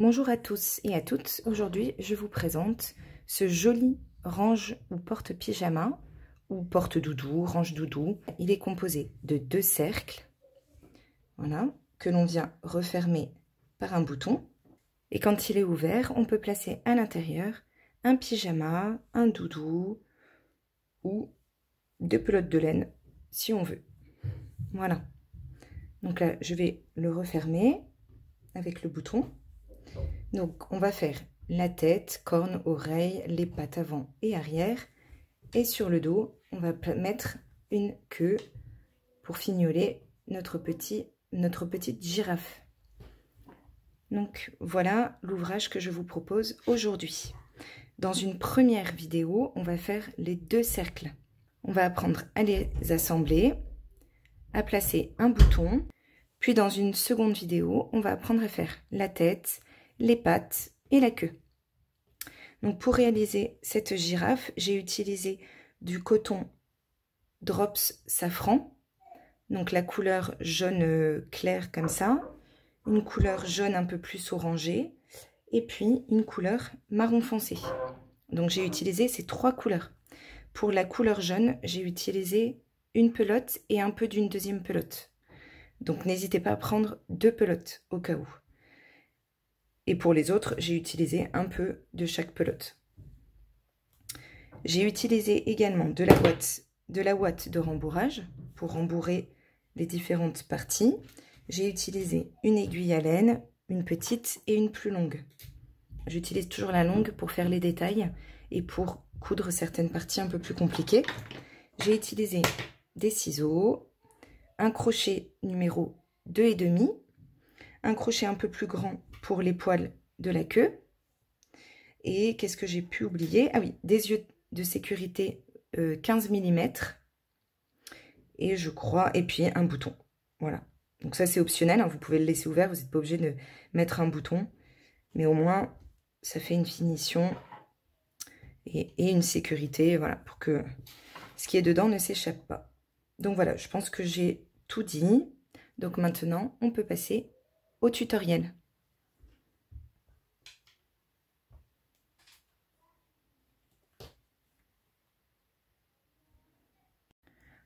Bonjour à tous et à toutes, aujourd'hui je vous présente ce joli range ou porte-pyjama ou porte-doudou, range-doudou. Il est composé de 2 cercles, voilà, que l'on vient refermer par un bouton. Et quand il est ouvert, on peut placer à l'intérieur un pyjama, un doudou ou 2 pelotes de laine si on veut. Voilà, donc là je vais le refermer avec le bouton. Donc, on va faire la tête, cornes, oreilles, les pattes avant et arrière. Et sur le dos, on va mettre une queue pour fignoler notre petite girafe. Donc, voilà l'ouvrage que je vous propose aujourd'hui. Dans une première vidéo, on va faire les 2 cercles. On va apprendre à les assembler, à placer un bouton. Puis, dans une seconde vidéo, on va apprendre à faire la tête, les pattes et la queue. Donc pour réaliser cette girafe, j'ai utilisé du coton Drops Safran, donc la couleur jaune clair comme ça, une couleur jaune un peu plus orangée et puis une couleur marron foncé. Donc j'ai utilisé ces 3 couleurs. Pour la couleur jaune, j'ai utilisé une pelote et un peu d'une deuxième pelote. Donc n'hésitez pas à prendre 2 pelotes au cas où. Et pour les autres, j'ai utilisé un peu de chaque pelote. J'ai utilisé également de la ouate de rembourrage pour rembourrer les différentes parties. J'ai utilisé une aiguille à laine, une petite et une plus longue. J'utilise toujours la longue pour faire les détails et pour coudre certaines parties un peu plus compliquées. J'ai utilisé des ciseaux, un crochet numéro 2,5, un crochet un peu plus grand pour les poils de la queue. Et qu'est-ce que j'ai pu oublier? Ah oui, des yeux de sécurité 15 mm. Et je crois, et puis un bouton. Voilà. Donc ça c'est optionnel, hein, vous pouvez le laisser ouvert, vous n'êtes pas obligé de mettre un bouton. Mais au moins, ça fait une finition et une sécurité, voilà, pour que ce qui est dedans ne s'échappe pas. Donc voilà, je pense que j'ai tout dit. Donc maintenant, on peut passer au tutoriel.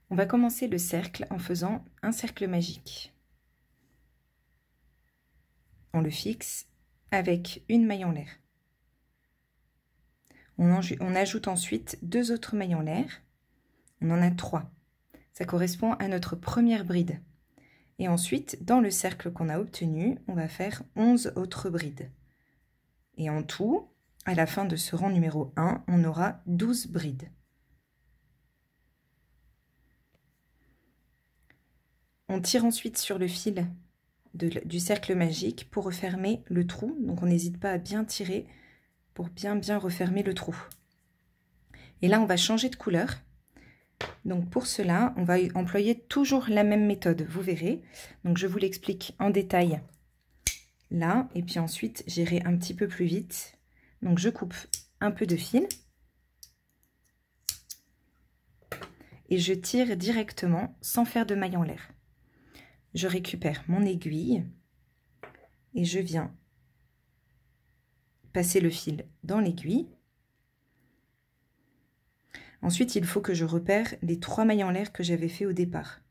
On va commencer le cercle en faisant un cercle magique. On le fixe avec une maille en l'air. On ajoute ensuite 2 autres mailles en l'air. On en a 3. Ça correspond à notre première bride. Et ensuite, dans le cercle qu'on a obtenu, on va faire 11 autres brides. Et en tout, à la fin de ce rang numéro 1, on aura 12 brides. On tire ensuite sur le fil du cercle magique pour refermer le trou. Donc on n'hésite pas à bien tirer pour bien refermer le trou. Et là, on va changer de couleur. Donc pour cela, on va employer toujours la même méthode, vous verrez. Donc je vous l'explique en détail là, et puis ensuite j'irai un petit peu plus vite. Donc je coupe un peu de fil et je tire directement sans faire de maille en l'air. Je récupère mon aiguille et je viens passer le fil dans l'aiguille. Ensuite, il faut que je repère les 3 mailles en l'air que j'avais fait au départ.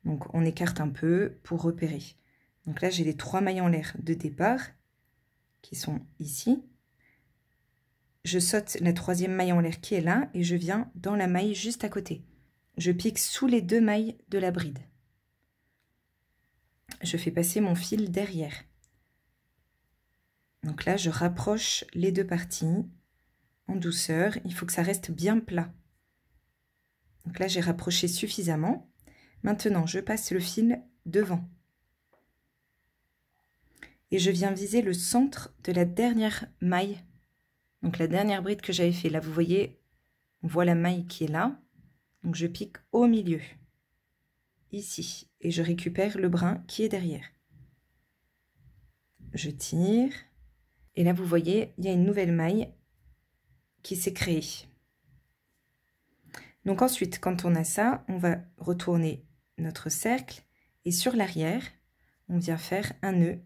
Donc, on écarte un peu pour repérer. Donc là, j'ai les 3 mailles en l'air de départ qui sont ici. Je saute la 3e maille en l'air qui est là et je viens dans la maille juste à côté. Je pique sous les 2 mailles de la bride. Je fais passer mon fil derrière. Donc là, je rapproche les 2 parties en douceur. Il faut que ça reste bien plat. Donc là, j'ai rapproché suffisamment. Maintenant, je passe le fil devant. Et je viens viser le centre de la dernière maille. Donc la dernière bride que j'avais fait. Là, vous voyez, on voit la maille qui est là. Donc je pique au milieu. Ici. Et je récupère le brin qui est derrière. Je tire. Et là, vous voyez, il y a une nouvelle maille qui s'est créée. Donc ensuite, quand on a ça, on va retourner notre cercle. Et sur l'arrière, on vient faire un nœud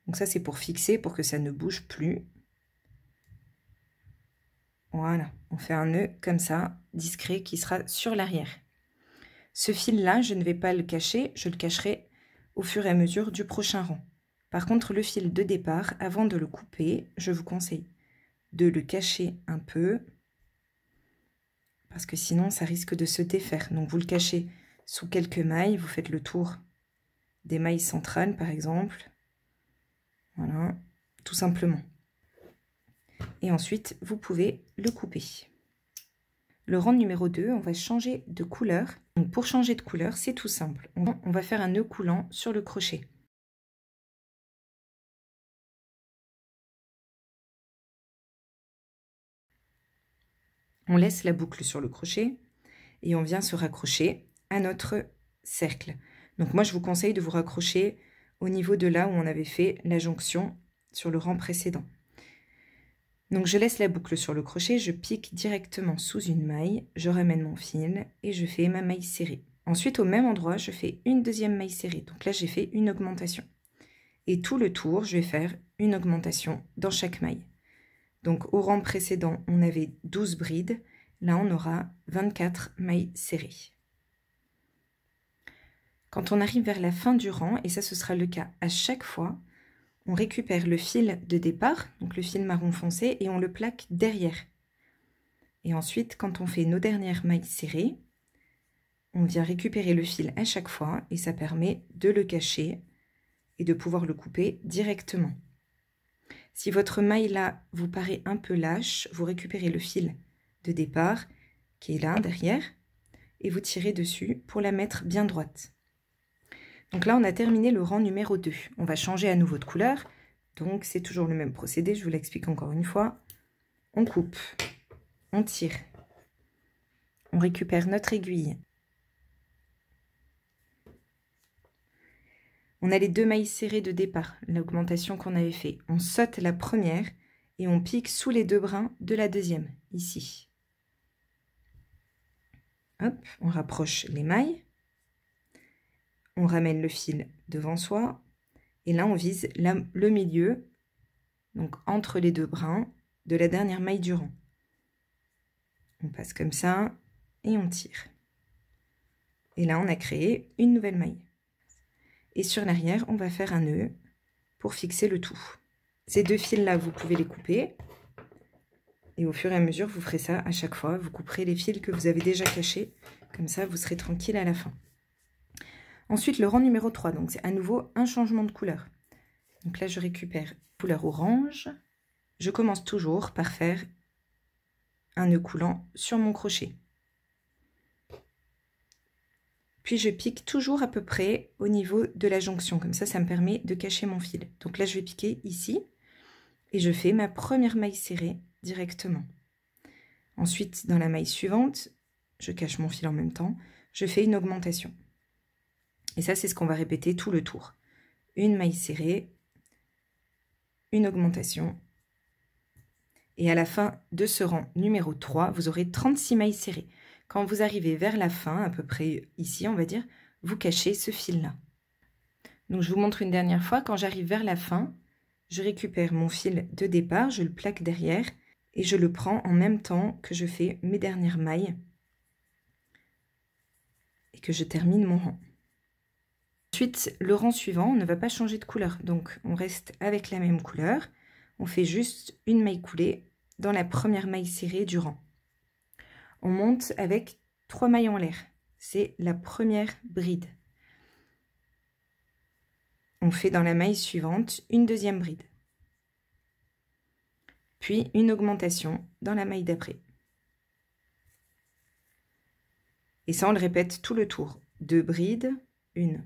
Donc ça, c'est pour fixer, pour que ça ne bouge plus. Voilà, on fait un nœud comme ça, discret, qui sera sur l'arrière. Ce fil-là, je ne vais pas le cacher, je le cacherai au fur et à mesure du prochain rang. Par contre, le fil de départ, avant de le couper, je vous conseille de le cacher un peu, parce que sinon, ça risque de se défaire. Donc, vous le cachez sous quelques mailles, vous faites le tour des mailles centrales, par exemple. Voilà, tout simplement. Et ensuite, vous pouvez le couper. Le rang numéro 2, on va changer de couleur. Donc pour changer de couleur, c'est tout simple. On va faire un nœud coulant sur le crochet. On laisse la boucle sur le crochet et on vient se raccrocher à notre cercle. Donc moi, je vous conseille de vous raccrocher au niveau de là où on avait fait la jonction sur le rang précédent. Donc je laisse la boucle sur le crochet, je pique directement sous une maille, je ramène mon fil et je fais ma maille serrée. Ensuite, au même endroit, je fais une deuxième maille serrée. Donc là, j'ai fait une augmentation. Et tout le tour, je vais faire une augmentation dans chaque maille. Donc au rang précédent, on avait 12 brides. Là, on aura 24 mailles serrées. Quand on arrive vers la fin du rang, et ça ce sera le cas à chaque fois, on récupère le fil de départ, donc le fil marron foncé, et on le plaque derrière. Et ensuite, quand on fait nos dernières mailles serrées, on vient récupérer le fil à chaque fois, et ça permet de le cacher et de pouvoir le couper directement. Si votre maille là vous paraît un peu lâche, vous récupérez le fil de départ qui est là derrière et vous tirez dessus pour la mettre bien droite. Donc là on a terminé le rang numéro 2. On va changer à nouveau de couleur, donc c'est toujours le même procédé, je vous l'explique encore une fois. On coupe, on tire, on récupère notre aiguille. On a les deux mailles serrées de départ, l'augmentation qu'on avait fait. On saute la première et on pique sous les deux brins de la deuxième, ici. Hop, on rapproche les mailles. On ramène le fil devant soi. Et là, on vise le milieu, donc entre les deux brins de la dernière maille du rang. On passe comme ça et on tire. Et là, on a créé une nouvelle maille. Et sur l'arrière, on va faire un nœud pour fixer le tout. Ces deux fils-là, vous pouvez les couper. Et au fur et à mesure, vous ferez ça à chaque fois. Vous couperez les fils que vous avez déjà cachés. Comme ça, vous serez tranquille à la fin. Ensuite, le rang numéro 3. Donc, c'est à nouveau un changement de couleur. Donc là, je récupère la couleur orange. Je commence toujours par faire un nœud coulant sur mon crochet. Puis je pique toujours à peu près au niveau de la jonction. Comme ça, ça me permet de cacher mon fil. Donc là, je vais piquer ici. Et je fais ma première maille serrée directement. Ensuite, dans la maille suivante, je cache mon fil en même temps. Je fais une augmentation. Et ça, c'est ce qu'on va répéter tout le tour. Une maille serrée, une augmentation. Et à la fin de ce rang numéro 3, vous aurez 36 mailles serrées. Quand vous arrivez vers la fin, à peu près ici, on va dire, vous cachez ce fil-là. Donc, je vous montre une dernière fois. Quand j'arrive vers la fin, je récupère mon fil de départ, je le plaque derrière et je le prends en même temps que je fais mes dernières mailles et que je termine mon rang. Ensuite, le rang suivant, on ne va pas changer de couleur. Donc, on reste avec la même couleur. On fait juste une maille coulée dans la première maille serrée du rang. On monte avec 3 mailles en l'air. C'est la première bride. On fait dans la maille suivante une deuxième bride. Puis une augmentation dans la maille d'après. Et ça, on le répète tout le tour. 2 brides, 1,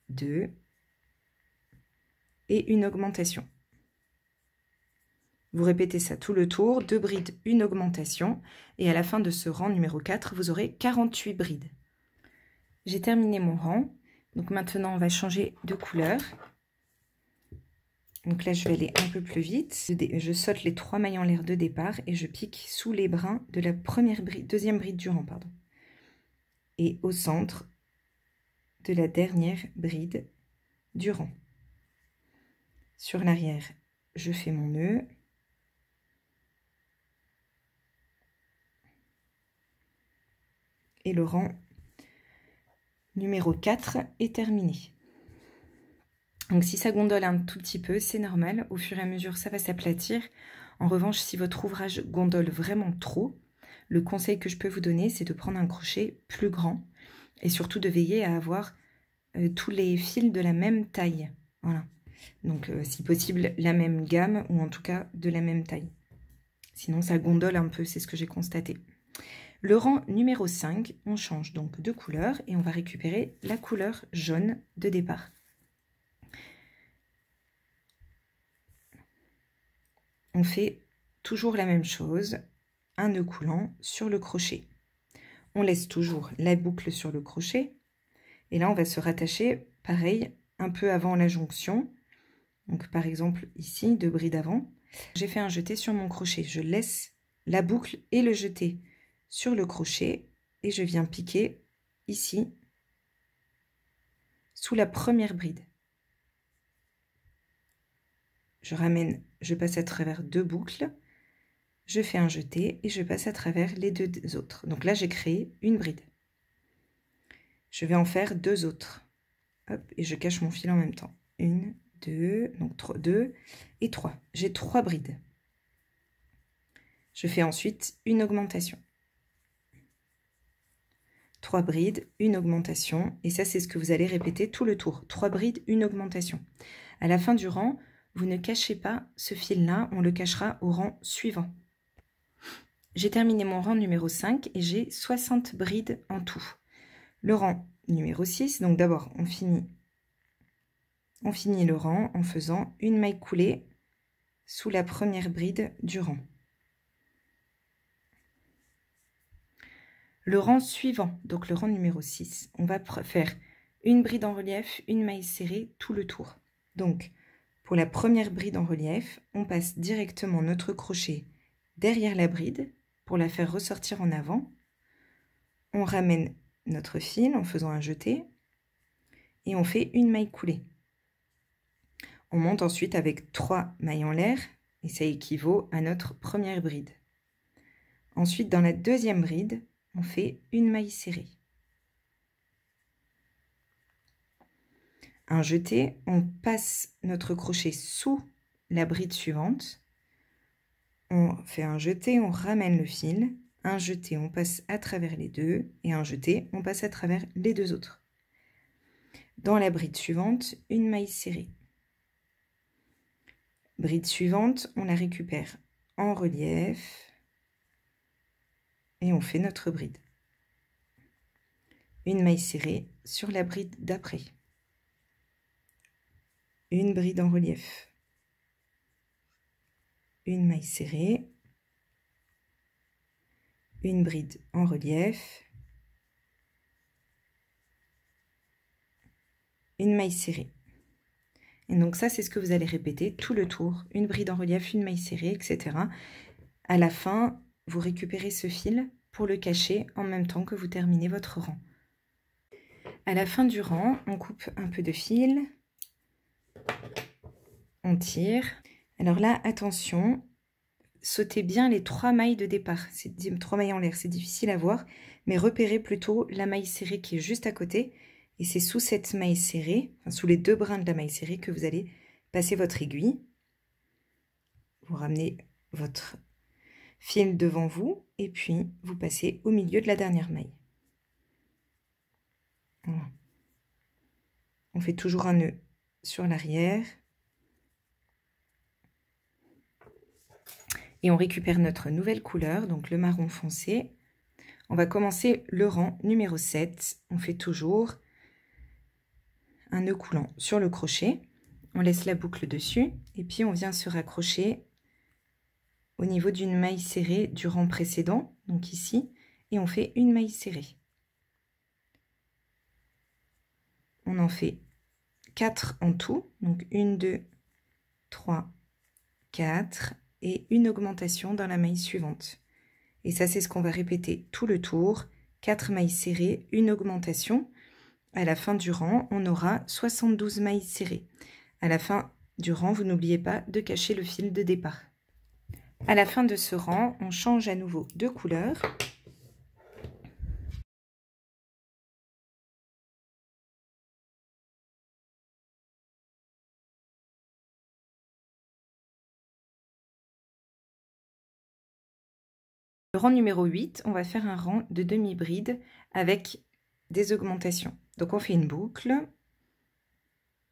2 et une augmentation. Vous répétez ça tout le tour, 2 brides, une augmentation. Et à la fin de ce rang numéro 4, vous aurez 48 brides. J'ai terminé mon rang. Donc maintenant, on va changer de couleur. Donc là, je vais aller un peu plus vite. Je saute les 3 mailles en l'air de départ et je pique sous les brins de la deuxième bride du rang. Pardon. Et au centre de la dernière bride du rang. Sur l'arrière, je fais mon nœud. Et le rang numéro 4 est terminé. Donc si ça gondole un tout petit peu, c'est normal. Au fur et à mesure, ça va s'aplatir. En revanche, si votre ouvrage gondole vraiment trop, le conseil que je peux vous donner, c'est de prendre un crochet plus grand. Et surtout de veiller à avoir tous les fils de la même taille. Voilà. Donc si possible, la même gamme ou en tout cas de la même taille. Sinon, ça gondole un peu, c'est ce que j'ai constaté. Le rang numéro 5, on change donc de couleur et on va récupérer la couleur jaune de départ. On fait toujours la même chose, un nœud coulant sur le crochet. On laisse toujours la boucle sur le crochet et là on va se rattacher pareil un peu avant la jonction. Donc par exemple ici, 2 brides avant, j'ai fait un jeté sur mon crochet. Je laisse la boucle et le jeté sur le crochet et je viens piquer ici sous la première bride. Je ramène, je passe à travers 2 boucles, je fais un jeté et je passe à travers les 2 autres. Donc là j'ai créé une bride. Je vais en faire 2 autres. Hop, et je cache mon fil en même temps. 1, 2, donc 2 et 3. J'ai 3 brides. Je fais ensuite une augmentation. 3 brides, une augmentation, et ça c'est ce que vous allez répéter tout le tour. 3 brides, une augmentation. À la fin du rang, vous ne cachez pas ce fil-là, on le cachera au rang suivant. J'ai terminé mon rang numéro 5 et j'ai 60 brides en tout. Le rang numéro 6, donc d'abord on finit le rang en faisant une maille coulée sous la première bride du rang. Le rang suivant, donc le rang numéro 6, on va faire une bride en relief, une maille serrée tout le tour. Donc, pour la première bride en relief, on passe directement notre crochet derrière la bride pour la faire ressortir en avant. On ramène notre fil en faisant un jeté et on fait une maille coulée. On monte ensuite avec 3 mailles en l'air et ça équivaut à notre première bride. Ensuite, dans la deuxième bride, on fait une maille serrée. Un jeté, on passe notre crochet sous la bride suivante. On fait un jeté, on ramène le fil. Un jeté, on passe à travers les 2. Et un jeté, on passe à travers les 2 autres. Dans la bride suivante, une maille serrée. Bride suivante, on la récupère en relief. Et on fait notre bride. Une maille serrée sur la bride d'après. Une bride en relief. Une maille serrée. Une bride en relief. Une maille serrée. Et donc ça, c'est ce que vous allez répéter tout le tour. Une bride en relief, une maille serrée, etc. À la fin, vous récupérez ce fil pour le cacher en même temps que vous terminez votre rang. À la fin du rang, on coupe un peu de fil. On tire. Alors là, attention, sautez bien les 3 mailles de départ. C'est 3 mailles en l'air, c'est difficile à voir, mais repérez plutôt la maille serrée qui est juste à côté. Et c'est sous cette maille serrée, enfin, sous les 2 brins de la maille serrée, que vous allez passer votre aiguille. Vous ramenez votre fil devant vous et puis vous passez au milieu de la dernière maille. Voilà. On fait toujours un nœud sur l'arrière. Et on récupère notre nouvelle couleur, donc le marron foncé. On va commencer le rang numéro 7. On fait toujours un nœud coulant sur le crochet. On laisse la boucle dessus et puis on vient se raccrocher au niveau d'une maille serrée du rang précédent, donc ici, et on fait une maille serrée. On en fait 4 en tout, donc 1, 2, 3, 4 et une augmentation dans la maille suivante. Et ça, c'est ce qu'on va répéter tout le tour. 4 mailles serrées, une augmentation. À la fin du rang, on aura 72 mailles serrées. À la fin du rang, vous n'oubliez pas de cacher le fil de départ. À la fin de ce rang, on change à nouveau de couleur. Le rang numéro 8, on va faire un rang de demi-bride avec des augmentations. Donc on fait une boucle,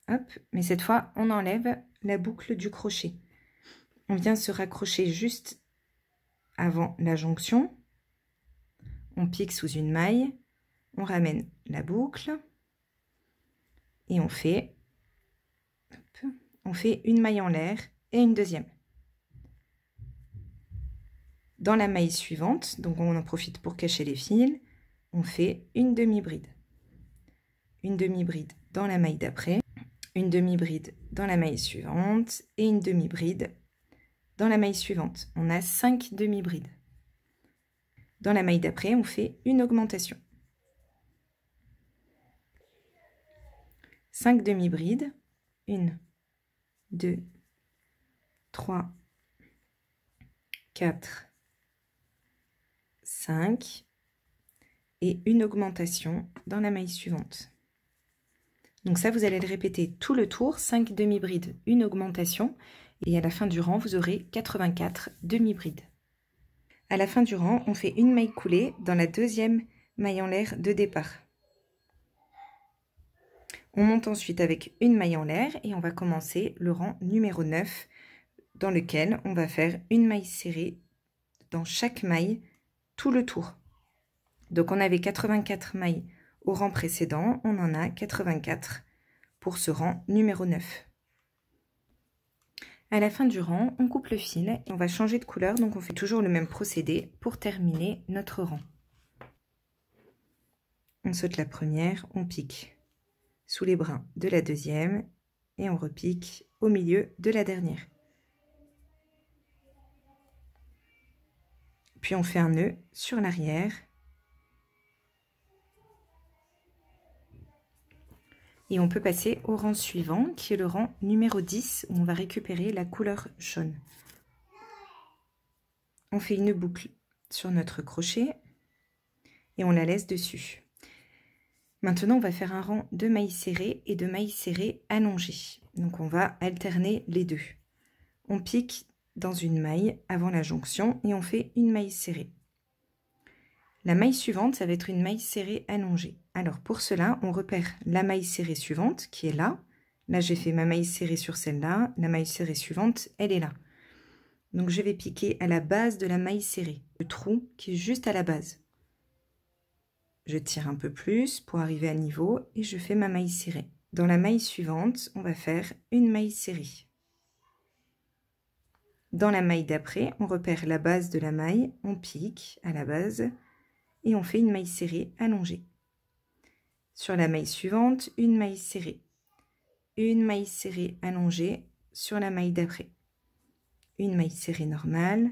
hop, mais cette fois on enlève la boucle du crochet. On vient se raccrocher juste avant la jonction, on pique sous une maille, on ramène la boucle et on fait une maille en l'air et une deuxième. Dans la maille suivante, donc on en profite pour cacher les fils, on fait une demi-bride. Une demi-bride dans la maille d'après, une demi-bride dans la maille suivante et une demi-bride dans la maille suivante. On a 5 demi-brides. Dans la maille d'après, on fait une augmentation. 5 demi-brides, 1, 2, 3, 4, 5 et une augmentation dans la maille suivante. Donc ça, vous allez le répéter tout le tour, 5 demi-brides, une augmentation, et à la fin du rang, vous aurez 84 demi-brides. À la fin du rang, on fait une maille coulée dans la deuxième maille en l'air de départ. On monte ensuite avec une maille en l'air et on va commencer le rang numéro 9 dans lequel on va faire une maille serrée dans chaque maille tout le tour. Donc on avait 84 mailles au rang précédent, on en a 84 pour ce rang numéro 9. À la fin du rang, on coupe le fil et on va changer de couleur, donc on fait toujours le même procédé pour terminer notre rang. On saute la première, on pique sous les brins de la deuxième et on repique au milieu de la dernière. Puis on fait un nœud sur l'arrière. Et on peut passer au rang suivant, qui est le rang numéro 10, où on va récupérer la couleur jaune. On fait une boucle sur notre crochet et on la laisse dessus. Maintenant, on va faire un rang de mailles serrées et de mailles serrées allongées. Donc on va alterner les deux. On pique dans une maille avant la jonction et on fait une maille serrée. La maille suivante, ça va être une maille serrée allongée. Alors pour cela, on repère la maille serrée suivante qui est là. Là, j'ai fait ma maille serrée sur celle-là. La maille serrée suivante, elle est là. Donc je vais piquer à la base de la maille serrée, le trou qui est juste à la base. Je tire un peu plus pour arriver à niveau et je fais ma maille serrée. Dans la maille suivante, on va faire une maille serrée. Dans la maille d'après, on repère la base de la maille, on pique à la base et on fait une maille serrée allongée. Sur la maille suivante, une maille serrée allongée sur la maille d'après. Une maille serrée normale,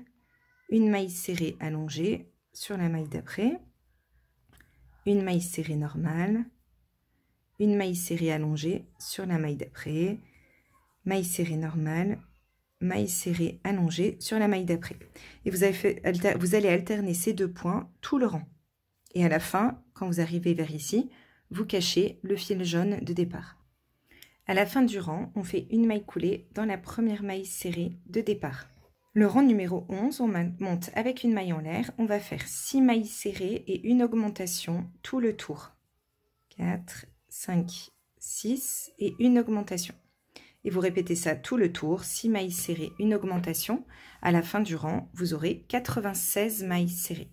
une maille serrée allongée sur la maille d'après, une maille serrée normale, une maille serrée allongée sur la maille d'après, maille serrée normale, maille serrée allongée sur la maille d'après. Et vous allez alterner ces deux points tout le rang. Et à la fin, quand vous arrivez vers ici, vous cachez le fil jaune de départ. À la fin du rang, on fait une maille coulée dans la première maille serrée de départ. Le rang numéro 11, on monte avec une maille en l'air. On va faire 6 mailles serrées et une augmentation tout le tour. 4, 5, 6 et une augmentation. Et vous répétez ça tout le tour, 6 mailles serrées, une augmentation. À la fin du rang, vous aurez 96 mailles serrées.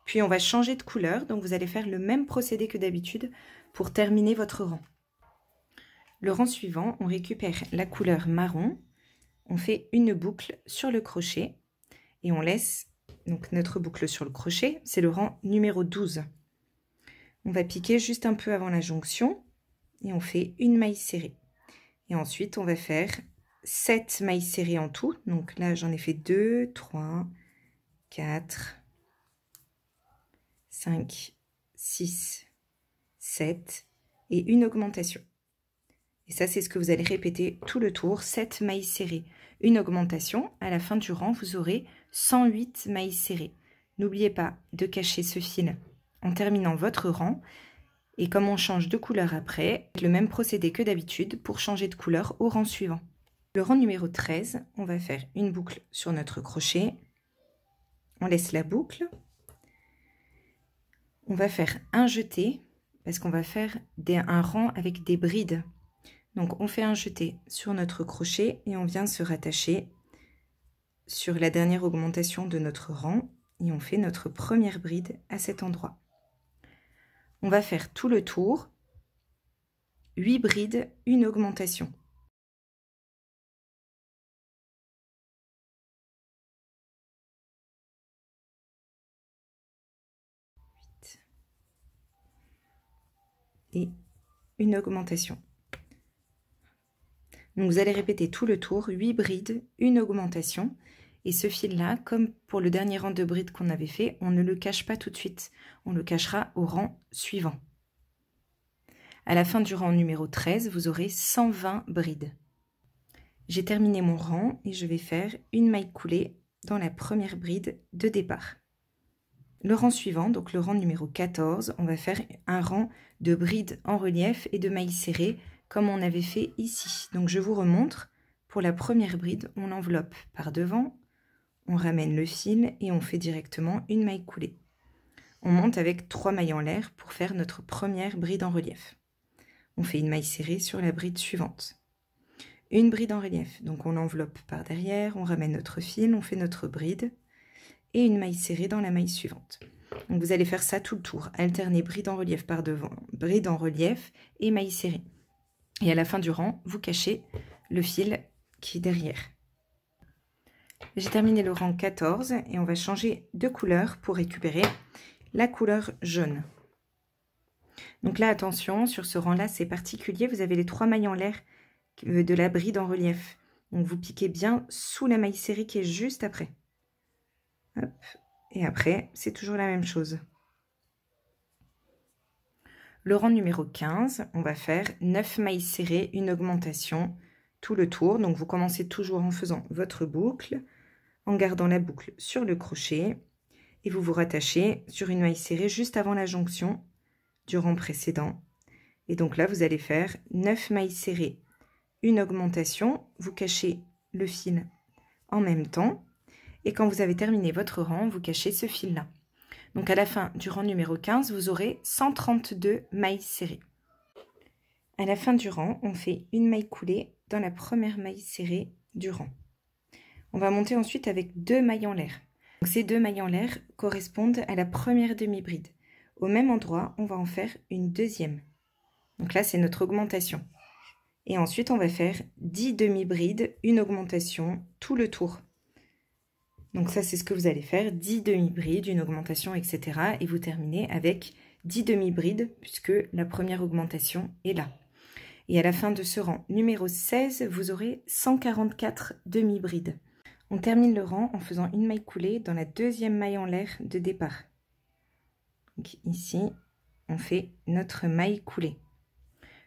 Puis on va changer de couleur, donc vous allez faire le même procédé que d'habitude pour terminer votre rang. Le rang suivant, on récupère la couleur marron, on fait une boucle sur le crochet et on laisse donc notre boucle sur le crochet, c'est le rang numéro 12. On va piquer juste un peu avant la jonction et on fait une maille serrée. Et ensuite, on va faire 7 mailles serrées en tout. Donc là, j'en ai fait 2, 3, 4, 5, 6, 7 et une augmentation. Et ça, c'est ce que vous allez répéter tout le tour, 7 mailles serrées. Une augmentation, à la fin du rang, vous aurez 108 mailles serrées. N'oubliez pas de cacher ce fil en terminant votre rang. Et comme on change de couleur après, le même procédé que d'habitude pour changer de couleur au rang suivant. Le rang numéro 13, on va faire une boucle sur notre crochet. On laisse la boucle. On va faire un jeté parce qu'on va faire un rang avec des brides. Donc on fait un jeté sur notre crochet et on vient se rattacher sur la dernière augmentation de notre rang et on fait notre première bride à cet endroit. On va faire tout le tour, 8 brides, une augmentation. Et une augmentation. Donc vous allez répéter tout le tour, 8 brides, une augmentation. Et ce fil-là, comme pour le dernier rang de brides qu'on avait fait, on ne le cache pas tout de suite. On le cachera au rang suivant. À la fin du rang numéro 13, vous aurez 120 brides. J'ai terminé mon rang et je vais faire une maille coulée dans la première bride de départ. Le rang suivant, donc le rang numéro 14, on va faire un rang de brides en relief et de mailles serrées comme on avait fait ici. Donc je vous remontre. Pour la première bride, on enveloppe par devant, on ramène le fil et on fait directement une maille coulée. On monte avec 3 mailles en l'air pour faire notre première bride en relief. On fait une maille serrée sur la bride suivante. Une bride en relief, donc on l'enveloppe par derrière, on ramène notre fil, on fait notre bride et une maille serrée dans la maille suivante. Donc vous allez faire ça tout le tour, alterner bride en relief par devant, bride en relief et maille serrée. Et à la fin du rang, vous cachez le fil qui est derrière. J'ai terminé le rang 14 et on va changer de couleur pour récupérer la couleur jaune. Donc là, attention, sur ce rang-là, c'est particulier, vous avez les 3 mailles en l'air de la bride en relief. Donc vous piquez bien sous la maille serrée qui est juste après. Hop. Et après, c'est toujours la même chose. Le rang numéro 15, on va faire 9 mailles serrées, une augmentation tout le tour. Donc vous commencez toujours en faisant votre boucle, en gardant la boucle sur le crochet et vous vous rattachez sur une maille serrée juste avant la jonction du rang précédent. Et donc là, vous allez faire 9 mailles serrées, une augmentation, vous cachez le fil en même temps. Et quand vous avez terminé votre rang, vous cachez ce fil-là. Donc à la fin du rang numéro 15, vous aurez 132 mailles serrées. À la fin du rang, on fait une maille coulée dans la première maille serrée du rang. On va monter ensuite avec 2 mailles en l'air. Ces 2 mailles en l'air correspondent à la première demi-bride. Au même endroit, on va en faire une deuxième. Donc là, c'est notre augmentation. Et ensuite, on va faire 10 demi-brides, une augmentation tout le tour. Donc ça, c'est ce que vous allez faire, 10 demi-brides, une augmentation, etc. Et vous terminez avec 10 demi-brides, puisque la première augmentation est là. Et à la fin de ce rang numéro 16, vous aurez 144 demi-brides. On termine le rang en faisant une maille coulée dans la deuxième maille en l'air de départ. Donc ici, on fait notre maille coulée.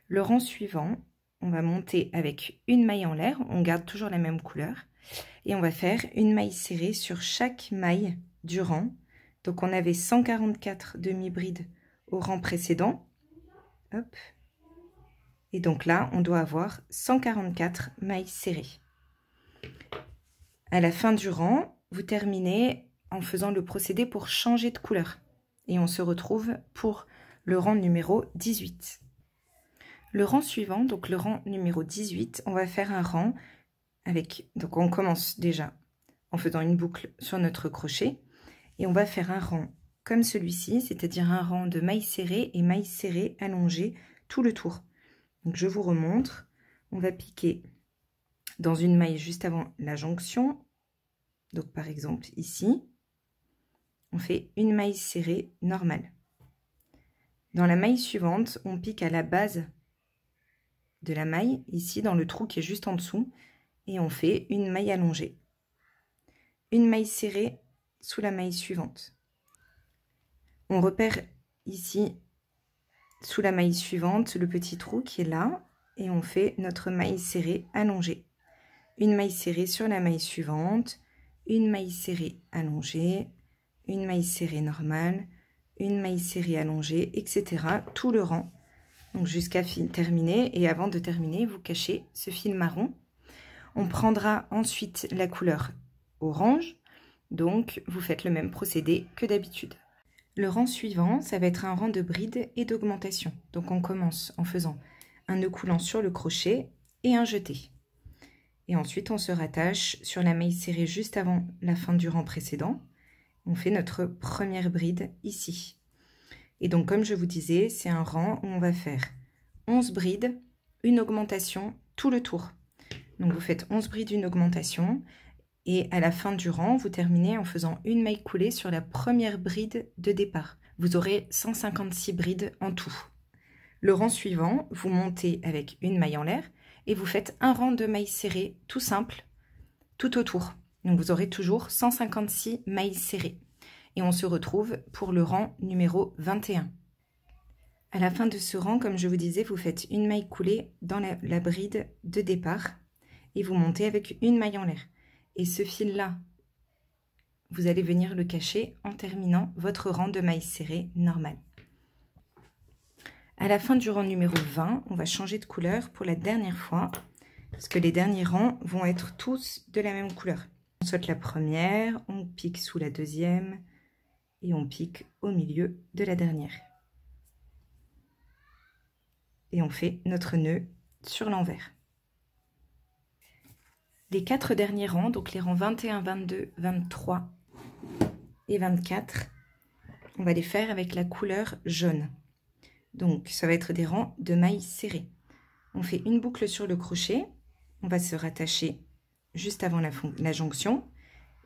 Le rang suivant, on va monter avec une maille en l'air, on garde toujours la même couleur. Et on va faire une maille serrée sur chaque maille du rang. Donc on avait 144 demi-brides au rang précédent. Hop. Et donc là, on doit avoir 144 mailles serrées. À la fin du rang, vous terminez en faisant le procédé pour changer de couleur. Et on se retrouve pour le rang numéro 18. Le rang suivant, donc le rang numéro 18, on va faire un rang donc on commence déjà en faisant une boucle sur notre crochet et on va faire un rang comme celui-ci, c'est-à-dire un rang de mailles serrées et mailles serrées allongées tout le tour. Donc je vous remontre, on va piquer dans une maille juste avant la jonction, donc par exemple ici, on fait une maille serrée normale. Dans la maille suivante, on pique à la base de la maille, ici dans le trou qui est juste en dessous, et on fait une maille allongée. Une maille serrée sous la maille suivante. On repère ici, sous la maille suivante, le petit trou qui est là, et on fait notre maille serrée allongée. Une maille serrée sur la maille suivante, une maille serrée allongée, une maille serrée normale, une maille serrée allongée, etc. Tout le rang, donc jusqu'à terminer. Et avant de terminer, vous cachez ce fil marron. On prendra ensuite la couleur orange, donc vous faites le même procédé que d'habitude. Le rang suivant, ça va être un rang de bride et d'augmentation. Donc on commence en faisant un nœud coulant sur le crochet et un jeté. Et ensuite on se rattache sur la maille serrée juste avant la fin du rang précédent. On fait notre première bride ici. Et donc comme je vous disais, c'est un rang où on va faire 11 brides, une augmentation tout le tour. Donc vous faites 11 brides, une augmentation, et à la fin du rang, vous terminez en faisant une maille coulée sur la première bride de départ. Vous aurez 156 brides en tout. Le rang suivant, vous montez avec une maille en l'air et vous faites un rang de mailles serrées tout simple tout autour. Donc vous aurez toujours 156 mailles serrées. Et on se retrouve pour le rang numéro 21. À la fin de ce rang, comme je vous disais, vous faites une maille coulée dans la bride de départ et vous montez avec une maille en l'air. Et ce fil-là, vous allez venir le cacher en terminant votre rang de mailles serrées normal. À la fin du rang numéro 20, on va changer de couleur pour la dernière fois, parce que les derniers rangs vont être tous de la même couleur. On saute la première, on pique sous la deuxième et on pique au milieu de la dernière. Et on fait notre nœud sur l'envers. Les 4 derniers rangs, donc les rangs 21, 22, 23 et 24, on va les faire avec la couleur jaune. Donc ça va être des rangs de mailles serrées. On fait une boucle sur le crochet, on va se rattacher juste avant la jonction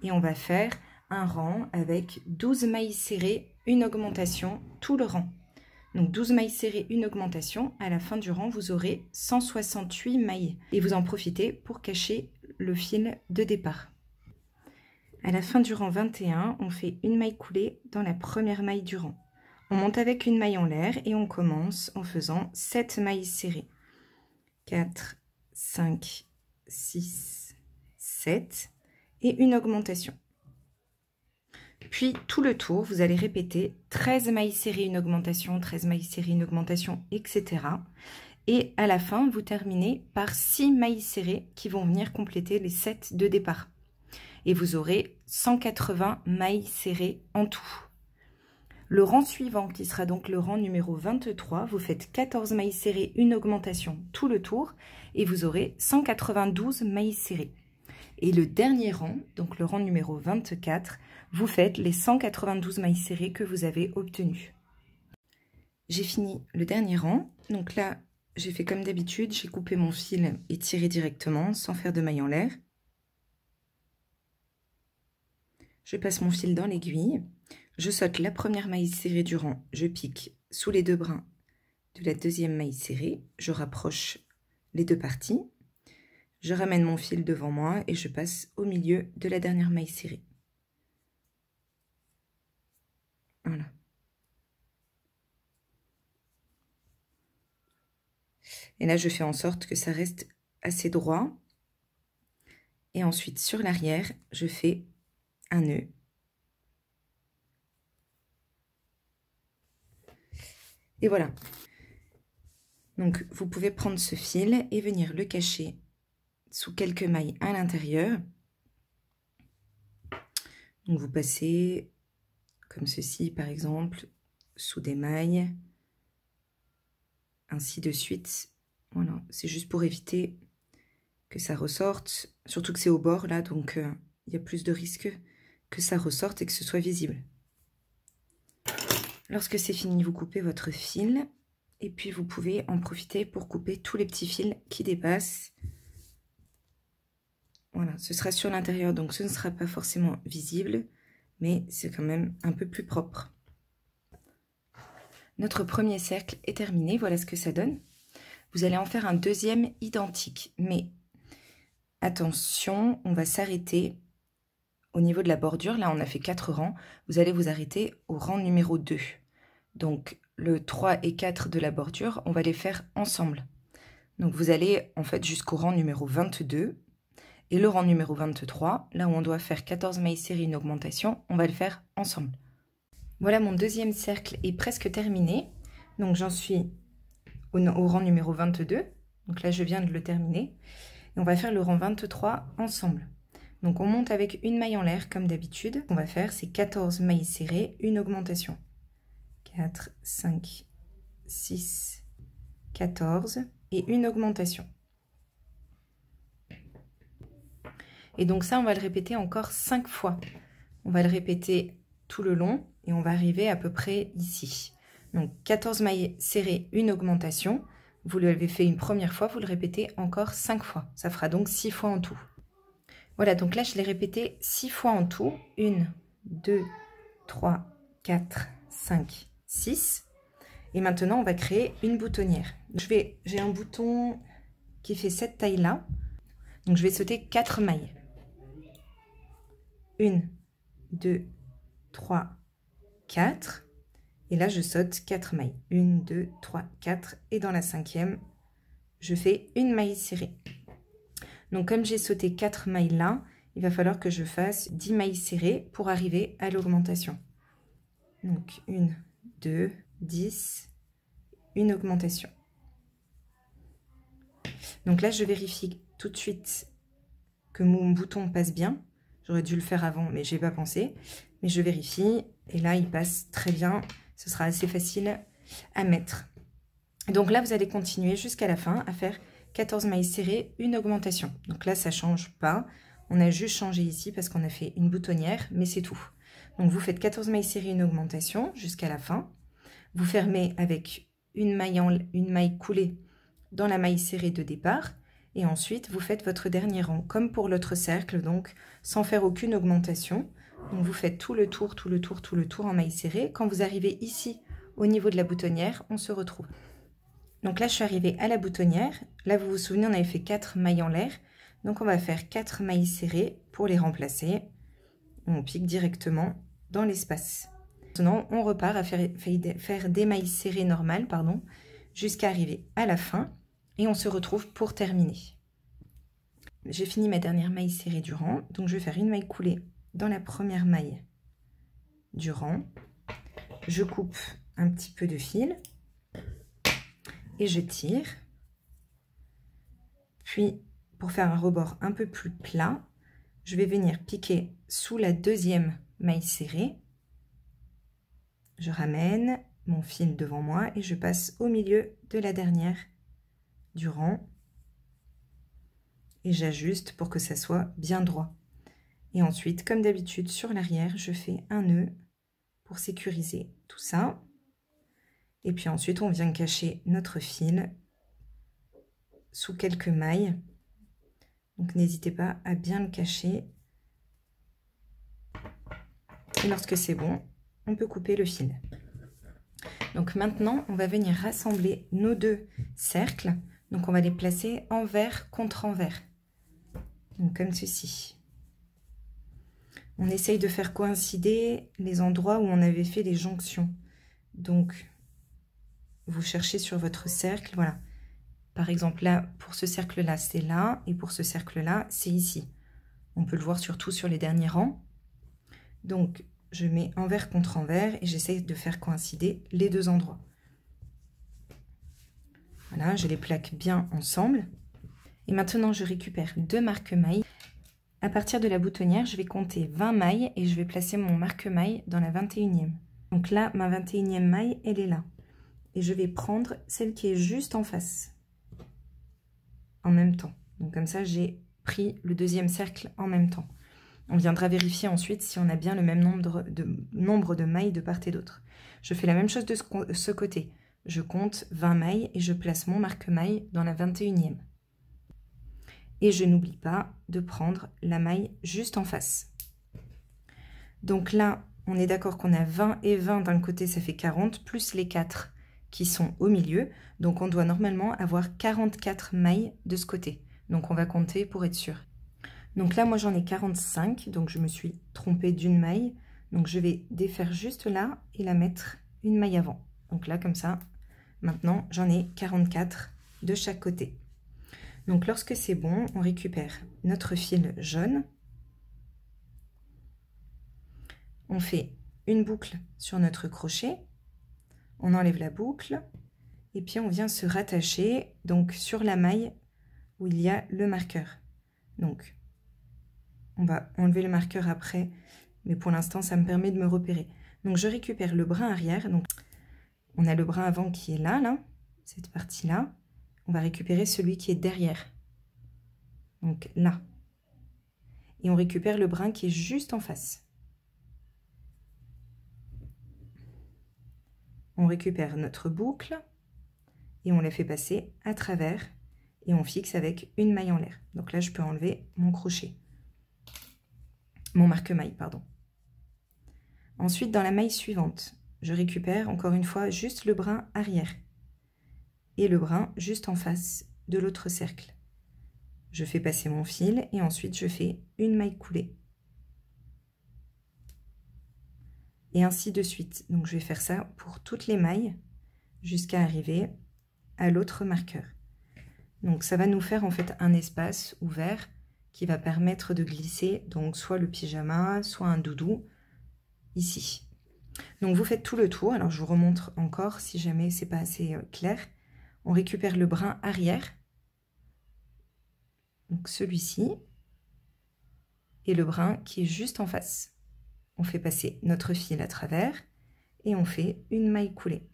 et on va faire un rang avec 12 mailles serrées, une augmentation, tout le rang. Donc 12 mailles serrées, une augmentation. À la fin du rang, vous aurez 168 mailles. Et vous en profitez pour cacher le fil de départ. À la fin du rang 21, on fait une maille coulée dans la première maille du rang. On monte avec une maille en l'air et on commence en faisant 7 mailles serrées. 4, 5, 6, 7 et une augmentation. Puis tout le tour, vous allez répéter 13 mailles serrées, une augmentation, 13 mailles serrées, une augmentation, etc. Et à la fin, vous terminez par 6 mailles serrées qui vont venir compléter les 7 de départ. Et vous aurez 180 mailles serrées en tout. Le rang suivant, qui sera donc le rang numéro 23, vous faites 14 mailles serrées, une augmentation tout le tour, et vous aurez 192 mailles serrées. Et le dernier rang, donc le rang numéro 24, vous faites les 192 mailles serrées que vous avez obtenues. J'ai fini le dernier rang, donc là, j'ai fait comme d'habitude, j'ai coupé mon fil et tiré directement, sans faire de maille en l'air. Je passe mon fil dans l'aiguille. Je saute la première maille serrée du rang, je pique sous les deux brins de la deuxième maille serrée, je rapproche les deux parties, je ramène mon fil devant moi et je passe au milieu de la dernière maille serrée. Voilà. Et là, je fais en sorte que ça reste assez droit. Et ensuite, sur l'arrière, je fais un nœud. Et voilà. Donc, vous pouvez prendre ce fil et venir le cacher sous quelques mailles à l'intérieur. Donc, vous passez comme ceci, par exemple, sous des mailles, ainsi de suite. Voilà, c'est juste pour éviter que ça ressorte, surtout que c'est au bord, là, donc il y a plus de risques que ça ressorte et que ce soit visible. Lorsque c'est fini, vous coupez votre fil et puis vous pouvez en profiter pour couper tous les petits fils qui dépassent. Voilà, ce sera sur l'intérieur, donc ce ne sera pas forcément visible, mais c'est quand même un peu plus propre. Notre premier cercle est terminé, voilà ce que ça donne. Vous allez en faire un deuxième identique, mais attention, on va s'arrêter au niveau de la bordure. Là, on a fait 4 rangs. Vous allez vous arrêter au rang numéro 2. Donc, le 3 et 4 de la bordure, on va les faire ensemble. Donc vous allez en fait jusqu'au rang numéro 22. Et le rang numéro 23, là où on doit faire 14 mailles serrées, une augmentation, on va le faire ensemble. Voilà, mon deuxième cercle est presque terminé. Donc j'en suis au rang numéro 22. Donc là, je viens de le terminer. Et on va faire le rang 23 ensemble. Donc on monte avec une maille en l'air comme d'habitude. Ce qu'on va faire, c'est 14 mailles serrées, une augmentation. 4, 5, 6, 14 et une augmentation. Et donc ça, on va le répéter encore 5 fois. On va le répéter tout le long et on va arriver à peu près ici. Donc 14 mailles serrées, une augmentation. Vous l'avez fait une première fois, vous le répétez encore 5 fois. Ça fera donc 6 fois en tout. Voilà, donc là, je l'ai répété 6 fois en tout. 1, 2, 3, 4, 5, 6. Et maintenant, on va créer une boutonnière. J'ai un bouton qui fait cette taille-là. Donc, je vais sauter 4 mailles. 1, 2, 3, 4. Et là, je saute 4 mailles. 1, 2, 3, 4. Et dans la 5e, je fais une maille serrée. Donc, comme j'ai sauté 4 mailles là, il va falloir que je fasse 10 mailles serrées pour arriver à l'augmentation. Donc, 1, 2, 10, une augmentation. Donc là, je vérifie tout de suite que mon bouton passe bien. J'aurais dû le faire avant, mais je n'ai pas pensé. Mais je vérifie, et là, il passe très bien. Ce sera assez facile à mettre. Donc là, vous allez continuer jusqu'à la fin à faire 14 mailles serrées, une augmentation. Donc là, ça ne change pas. On a juste changé ici parce qu'on a fait une boutonnière, mais c'est tout. Donc vous faites 14 mailles serrées, une augmentation jusqu'à la fin. Vous fermez avec une maille coulée dans la maille serrée de départ. Et ensuite, vous faites votre dernier rang, comme pour l'autre cercle, donc sans faire aucune augmentation. Donc vous faites tout le tour, tout le tour, tout le tour en maille serrée. Quand vous arrivez ici, au niveau de la boutonnière, on se retrouve. Donc là, je suis arrivée à la boutonnière. Là, vous vous souvenez, on avait fait 4 mailles en l'air. Donc on va faire 4 mailles serrées pour les remplacer. On pique directement dans l'espace. Maintenant, on repart à faire des mailles serrées normales, jusqu'à arriver à la fin. Et on se retrouve pour terminer. J'ai fini ma dernière maille serrée du rang. Donc je vais faire une maille coulée dans la première maille du rang. Je coupe un petit peu de fil. Et je tire. Puis, pour faire un rebord un peu plus plat, je vais venir piquer sous la deuxième maille serrée. Je ramène mon fil devant moi et je passe au milieu de la dernière du rang. Et j'ajuste pour que ça soit bien droit. Et ensuite, comme d'habitude, sur l'arrière, je fais un nœud pour sécuriser tout ça. Et puis ensuite, on vient cacher notre fil sous quelques mailles. Donc, n'hésitez pas à bien le cacher. Et lorsque c'est bon, on peut couper le fil. Donc maintenant, on va venir rassembler nos deux cercles. Donc, on va les placer envers contre envers. Donc, comme ceci. On essaye de faire coïncider les endroits où on avait fait les jonctions. Donc, vous cherchez sur votre cercle, voilà. Par exemple, là, pour ce cercle-là, c'est là, et pour ce cercle-là, c'est ici. On peut le voir surtout sur les derniers rangs. Donc, je mets envers contre envers, et j'essaye de faire coïncider les deux endroits. Voilà, je les plaque bien ensemble. Et maintenant, je récupère 2 marque-mailles. À partir de la boutonnière, je vais compter 20 mailles, et je vais placer mon marque-maille dans la 21e. Donc là, ma 21e maille, elle est là. Et je vais prendre celle qui est juste en face, en même temps. Donc comme ça, j'ai pris le deuxième cercle en même temps. On viendra vérifier ensuite si on a bien le même nombre de mailles de part et d'autre. Je fais la même chose de ce côté. Je compte 20 mailles et je place mon marque-maille dans la 21e. Et je n'oublie pas de prendre la maille juste en face. Donc là, on est d'accord qu'on a 20 et 20 d'un côté, ça fait 40, plus les 4 qui sont au milieu. Donc, on doit normalement avoir 44 mailles de ce côté. Donc, on va compter pour être sûr. Donc là, moi, j'en ai 45. Donc, je me suis trompée d'une maille. Donc, je vais défaire juste là et la mettre une maille avant. Donc là, comme ça, maintenant, j'en ai 44 de chaque côté. Donc lorsque c'est bon, on récupère notre fil jaune. On fait une boucle sur notre crochet. On enlève la boucle. Et puis on vient se rattacher donc sur la maille où il y a le marqueur. Donc on va enlever le marqueur après, mais pour l'instant ça me permet de me repérer. Donc je récupère le brin arrière. Donc on a le brin avant qui est là, cette partie-là. On va récupérer celui qui est derrière. Donc là. Et on récupère le brin qui est juste en face. On récupère notre boucle et on la fait passer à travers et on fixe avec une maille en l'air. Donc là, je peux enlever mon crochet. Mon marque-maille, pardon. Ensuite, dans la maille suivante, je récupère encore une fois juste le brin arrière et le brin juste en face de l'autre cercle. Je fais passer mon fil et ensuite je fais une maille coulée. Et ainsi de suite. Donc je vais faire ça pour toutes les mailles jusqu'à arriver à l'autre marqueur. Donc ça va nous faire en fait un espace ouvert qui va permettre de glisser donc soit le pyjama, soit un doudou ici. Donc vous faites tout le tour. Alors je vous remontre encore si jamais c'est pas assez clair. On récupère le brin arrière, donc celui-ci, et le brin qui est juste en face. On fait passer notre fil à travers et on fait une maille coulée.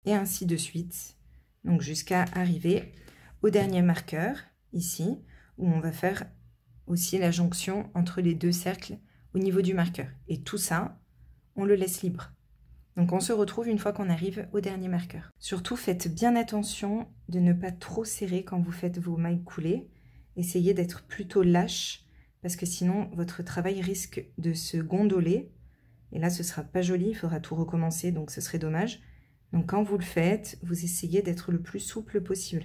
Et ainsi de suite, donc jusqu'à arriver au dernier marqueur, ici, où on va faire aussi la jonction entre les deux cercles au niveau du marqueur. Et tout ça, on le laisse libre. Donc on se retrouve une fois qu'on arrive au dernier marqueur. Surtout, faites bien attention de ne pas trop serrer quand vous faites vos mailles coulées. Essayez d'être plutôt lâche, parce que sinon, votre travail risque de se gondoler. Et là, ce ne sera pas joli, il faudra tout recommencer, donc ce serait dommage. Donc quand vous le faites, vous essayez d'être le plus souple possible.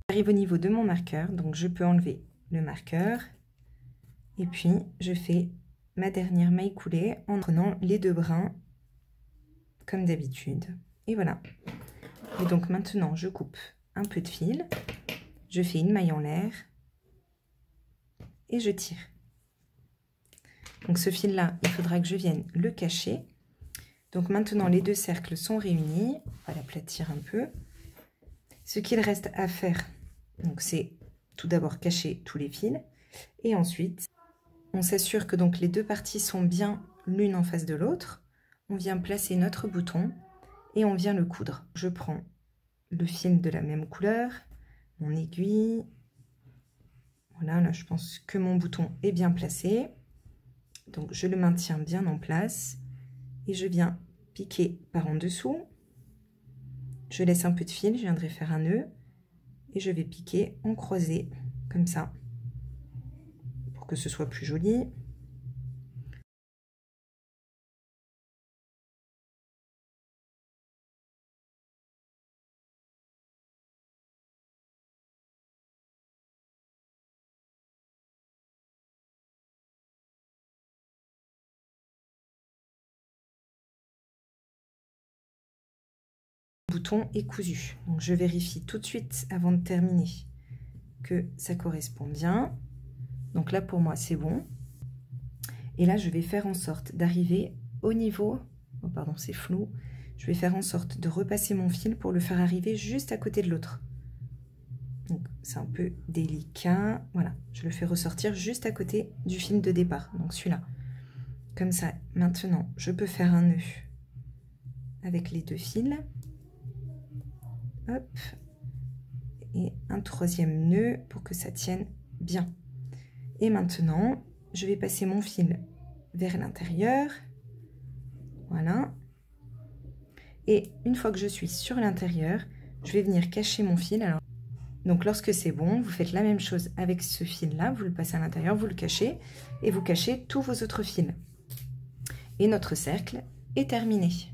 J'arrive au niveau de mon marqueur, donc je peux enlever le marqueur. Et puis, je fais ma dernière maille coulée en prenant les deux brins comme d'habitude. Et voilà. Et donc maintenant, je coupe un peu de fil. Je fais une maille en l'air. Et je tire. Donc ce fil-là, il faudra que je vienne le cacher. Donc maintenant, les deux cercles sont réunis. On va l'aplatir un peu. Ce qu'il reste à faire, c'est tout d'abord cacher tous les fils. Et ensuite, on s'assure que donc les deux parties sont bien l'une en face de l'autre. On vient placer notre bouton et on vient le coudre. Je prends le fil de la même couleur, mon aiguille. Voilà, là je pense que mon bouton est bien placé. Donc je le maintiens bien en place et je viens piquer par en dessous. Je laisse un peu de fil, je viendrai faire un nœud et je vais piquer en croisée comme ça pour que ce soit plus joli. Le bouton est cousu, donc je vérifie tout de suite avant de terminer que ça correspond bien. Donc là pour moi c'est bon, et là je vais faire en sorte d'arriver au niveau, oh pardon c'est flou, je vais faire en sorte de repasser mon fil pour le faire arriver juste à côté de l'autre. Donc c'est un peu délicat, voilà, je le fais ressortir juste à côté du fil de départ, donc celui-là. Comme ça, maintenant je peux faire un nœud avec les deux fils. Hop, et un troisième nœud pour que ça tienne bien. Et maintenant, je vais passer mon fil vers l'intérieur. Voilà. Et une fois que je suis sur l'intérieur, je vais venir cacher mon fil. Alors, donc lorsque c'est bon, vous faites la même chose avec ce fil-là. Vous le passez à l'intérieur, vous le cachez et vous cachez tous vos autres fils. Et notre cercle est terminé.